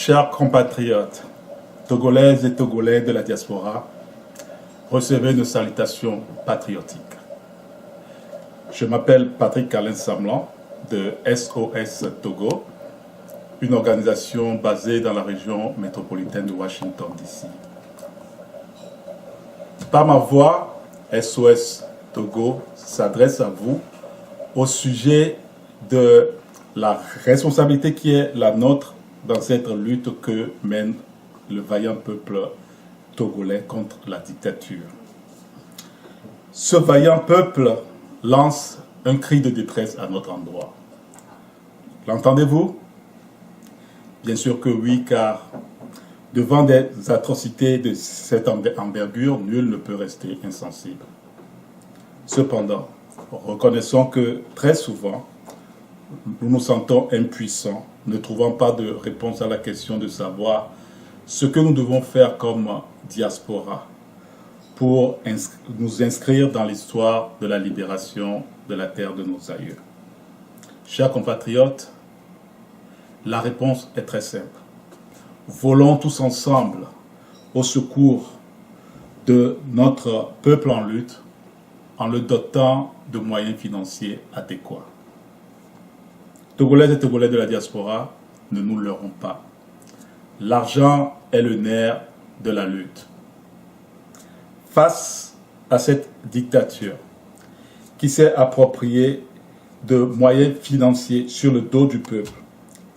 Chers compatriotes, Togolaises et Togolais de la diaspora, recevez nos salutations patriotiques. Je m'appelle Patrick Alain Samlan de SOS Togo, une organisation basée dans la région métropolitaine de Washington, D.C. Par ma voix, SOS Togo s'adresse à vous au sujet de la responsabilité qui est la nôtre dans cette lutte que mène le vaillant peuple togolais contre la dictature. Ce vaillant peuple lance un cri de détresse à notre endroit. L'entendez-vous? Bien sûr que oui, car devant des atrocités de cette envergure, nul ne peut rester insensible. Cependant, reconnaissons que très souvent, nous nous sentons impuissants, ne trouvant pas de réponse à la question de savoir ce que nous devons faire comme diaspora pour nous inscrire dans l'histoire de la libération de la terre de nos aïeux. Chers compatriotes, la réponse est très simple. Volons tous ensemble au secours de notre peuple en lutte en le dotant de moyens financiers adéquats. Togolaises et Togolais de la diaspora, ne nous leurrons pas. L'argent est le nerf de la lutte. Face à cette dictature qui s'est appropriée de moyens financiers sur le dos du peuple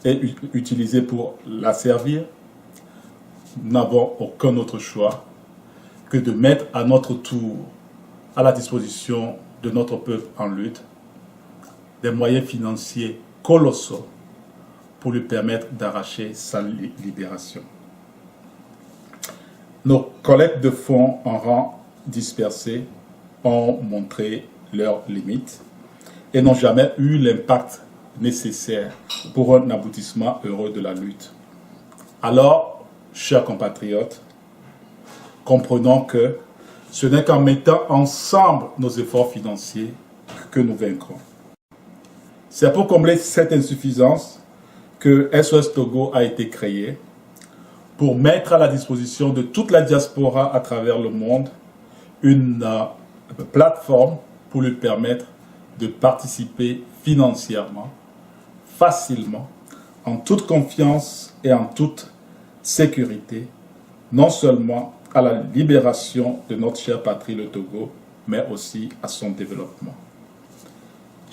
et utilisés pour la servir, nous n'avons aucun autre choix que de mettre à notre tour à la disposition de notre peuple en lutte des moyens financiers colossaux pour lui permettre d'arracher sa libération. Nos collectes de fonds en rang dispersés ont montré leurs limites et n'ont jamais eu l'impact nécessaire pour un aboutissement heureux de la lutte. Alors, chers compatriotes, comprenons que ce n'est qu'en mettant ensemble nos efforts financiers que nous vaincrons. C'est pour combler cette insuffisance que SOS Togo a été créé pour mettre à la disposition de toute la diaspora à travers le monde une plateforme pour lui permettre de participer financièrement, facilement, en toute confiance et en toute sécurité, non seulement à la libération de notre chère patrie, le Togo, mais aussi à son développement.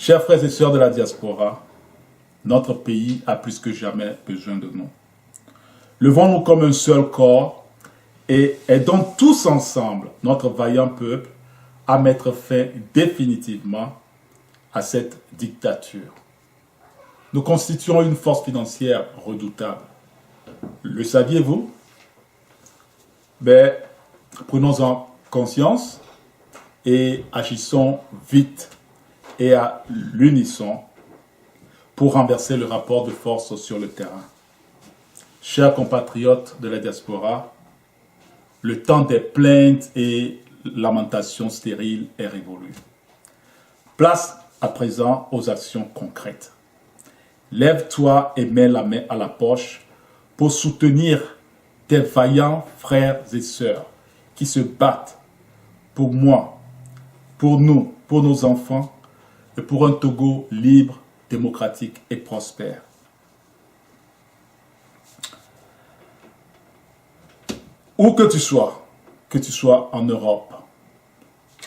Chers frères et sœurs de la diaspora, notre pays a plus que jamais besoin de nous. Levons-nous comme un seul corps et aidons tous ensemble notre vaillant peuple à mettre fin définitivement à cette dictature. Nous constituons une force financière redoutable. Le saviez-vous? Mais prenons-en conscience et agissons vite et à l'unisson pour renverser le rapport de force sur le terrain. Chers compatriotes de la diaspora, le temps des plaintes et lamentations stériles est révolu. Place à présent aux actions concrètes. Lève-toi et mets la main à la poche pour soutenir tes vaillants frères et sœurs qui se battent pour moi, pour nous, pour nos enfants et pour un Togo libre, démocratique et prospère. Où que tu sois en Europe,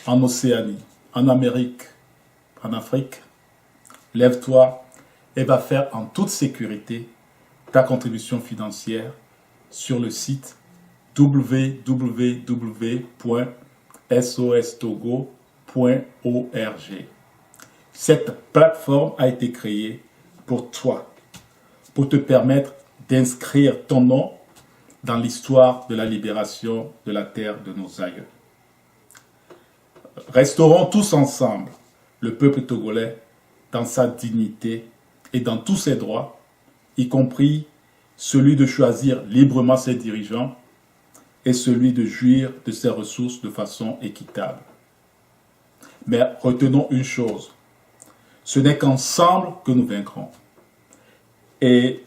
en Océanie, en Amérique, en Afrique, lève-toi et va faire en toute sécurité ta contribution financière sur le site www.sostogo.org. Cette plateforme a été créée pour toi, pour te permettre d'inscrire ton nom dans l'histoire de la libération de la terre de nos aïeux. Restaurons tous ensemble le peuple togolais dans sa dignité et dans tous ses droits, y compris celui de choisir librement ses dirigeants et celui de jouir de ses ressources de façon équitable. Mais retenons une chose, ce n'est qu'ensemble que nous vaincrons. Et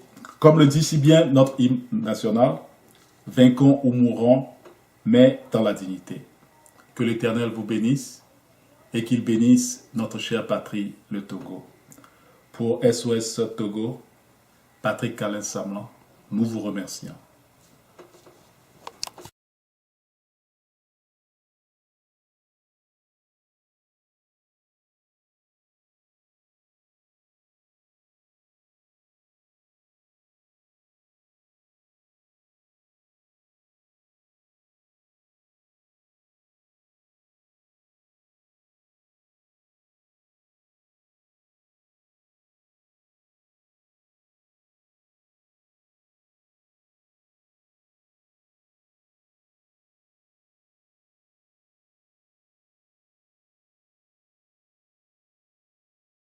Comme le dit si bien notre hymne national, vainquons ou mourons, mais dans la dignité. Que l'Éternel vous bénisse et qu'il bénisse notre chère patrie, le Togo. Pour SOS Togo, Patrick Kalin Samlan, nous vous remercions.